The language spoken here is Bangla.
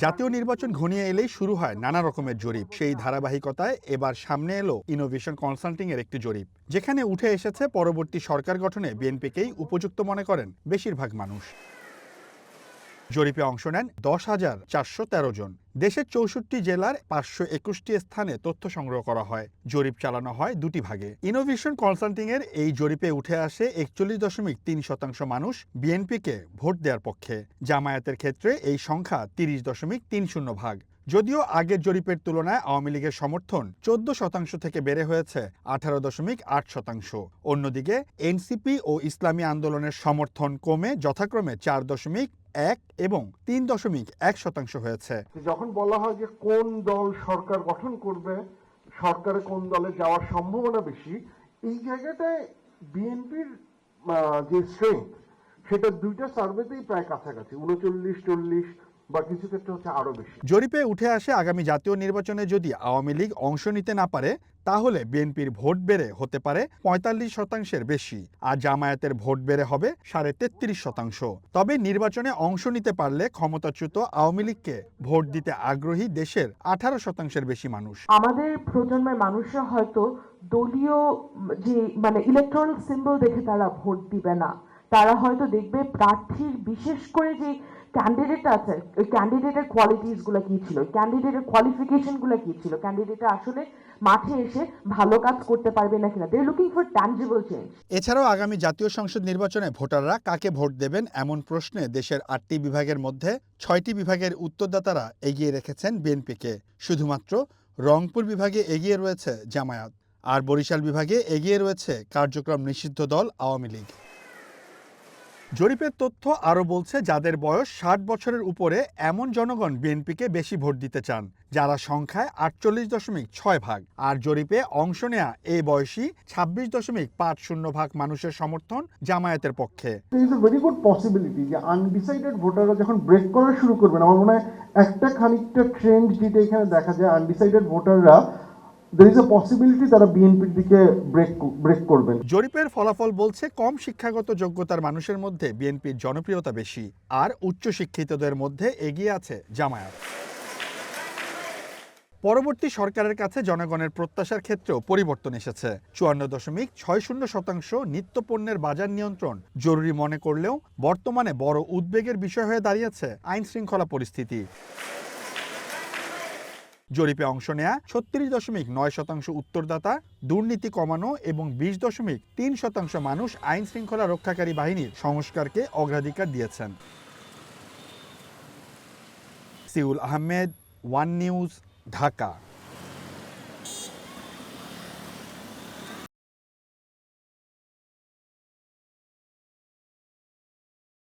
জাতীয় নির্বাচন ঘনিয়ে এলেই শুরু হয় নানা রকমের জরিপ। সেই ধারাবাহিকতায় এবার সামনে এলো ইনোভেশন কনসাল্টিং এর একটি জরিপ, যেখানে উঠে এসেছে পরবর্তী সরকার গঠনে বিএনপিকেই উপযুক্ত মনে করেন বেশিরভাগ মানুষ। জরিপে অংশ নেন 10,413 জন। দেশের 64 জেলার 521টি স্থানে তথ্য সংগ্রহ করা হয়। জরিপ চালানো হয় দুটি ভাগে। ইনোভেশন কনসাল্টিং এর এই জরিপে উঠে আসে 41.3% মানুষ বিএনপিকে ভোট দেওয়ার পক্ষে। জামায়াতের ক্ষেত্রে এই সংখ্যা 30.30 ভাগ। যদিও আগের জরিপের তুলনায় আওয়ামী লীগের সমর্থন 14% থেকে বেড়ে হয়েছে 18.8%। অন্যদিকে এনসিপি ও ইসলামী আন্দোলনের সমর্থন কমে যথাক্রমে 4.1 এবং 3.1% হয়েছে। যখন বলা হয় যে কোন দল সরকার গঠন করবে, সরকারে কোন দলে যাওয়ার সম্ভাবনা বেশি, এই জায়গাটায় বিএনপির যে স্ট্রেংথ সেটা দুইটা সার্ভেতেই প্রায় কাছাকাছি, 39-40 বা কিছু ক্ষেত্রে হচ্ছে আরো বেশি। জরিপে উঠে আসে আগামী জাতীয় নির্বাচনে যদি আওয়ামী লীগ অংশ নিতে না পারে, তাহলে বিএনপির ভোট বেড়ে হতে পারে 45%-এর বেশি, আর জামায়াতের ভোট বেড়ে হবে 33.5%। তবে নির্বাচনে অংশ নিতে পারলে ক্ষমতাচ্যুত আওয়ামী লীগকে ভোট দিতে আগ্রহী দেশের 18%-এর বেশি মানুষ। আমাদের প্রজন্মের মানুষরা হয়তো দলীয় যে ইলেকট্রাল সিম্বল দেখে তারা ভোট দিবে না। তারা হয়তো দেখবে প্রার্থীর, বিশেষ করে যে ক্যান্ডিডেট আছে, ওই ক্যান্ডিডেটের কোয়ালিটিস গুলো কি ছিল, ক্যান্ডিডেটের কোয়ালিফিকেশন গুলো কি ছিল, ক্যান্ডিডেটটা আসলে মাঠে এসে ভালো কাজ করতে পারবে না কিনা। They are looking for tangible change. এছাড়াও আগামী জাতীয় সংসদ নির্বাচনে ভোটাররা কাকে ভোট দেবেন এমন প্রশ্নে দেশের 8টি বিভাগের মধ্যে 6টি বিভাগের উত্তরদাতারা এগিয়ে রেখেছেন বিএনপিকে। শুধুমাত্র রংপুর বিভাগে এগিয়ে রয়েছে জামায়াত, আর বরিশাল বিভাগে এগিয়ে রয়েছে কার্যক্রম নিষিদ্ধ দল আওয়ামী লীগ। জরিপের তথ্য আরও বলছে, যাদের বয়স 60 বছরের উপরে এমন জনগণ বিএনপিকে বেশি ভোট দিতে চান, যারা সংখ্যায় 48.6 ভাগ। আর জরিপে অংশ নেয়া এই বয়সী 26.50 ভাগ মানুষের সমর্থন জামায়াতের পক্ষে। ভেরি গুড পসিবিলিটি যে আনডিসাইডেড ভোটাররা যখন ব্রেক করা শুরু করবেন, আমার মনে হয় একটা খানিকটা ট্রেন্ড যেটা এখানে দেখা যায়, আনডিসাইডেড ভোটাররা there is a possibility তারা বিএনপির দিকে ব্রেক করবেন। জরিপের ফলাফল বলছে, কম শিক্ষাগত যোগ্যতার মানুষের মধ্যে বিএনপির জনপ্রিয়তা বেশি, আর উচ্চশিক্ষিতদের মধ্যে এগিয়ে আছে জামায়াত। পরবর্তী সরকারের কাছে জনগণের প্রত্যাশার ক্ষেত্রেও পরিবর্তন এসেছে। 54.60% নিত্যপণ্যের বাজার নিয়ন্ত্রণ জরুরি মনে করলেও বর্তমানে বড় উদ্বেগের বিষয় হয়ে দাঁড়িয়েছে আইন শৃঙ্খলা পরিস্থিতি। জরিপে অংশ নেয়া 36.9% উত্তরদাতা দুর্নীতি কমানো এবং 20.3% মানুষ আইন শৃঙ্খলা রক্ষাকারী বাহিনীর সংস্কারকে অগ্রাধিকার দিয়েছেন। Seoul Ahmed, one news, Dhaka.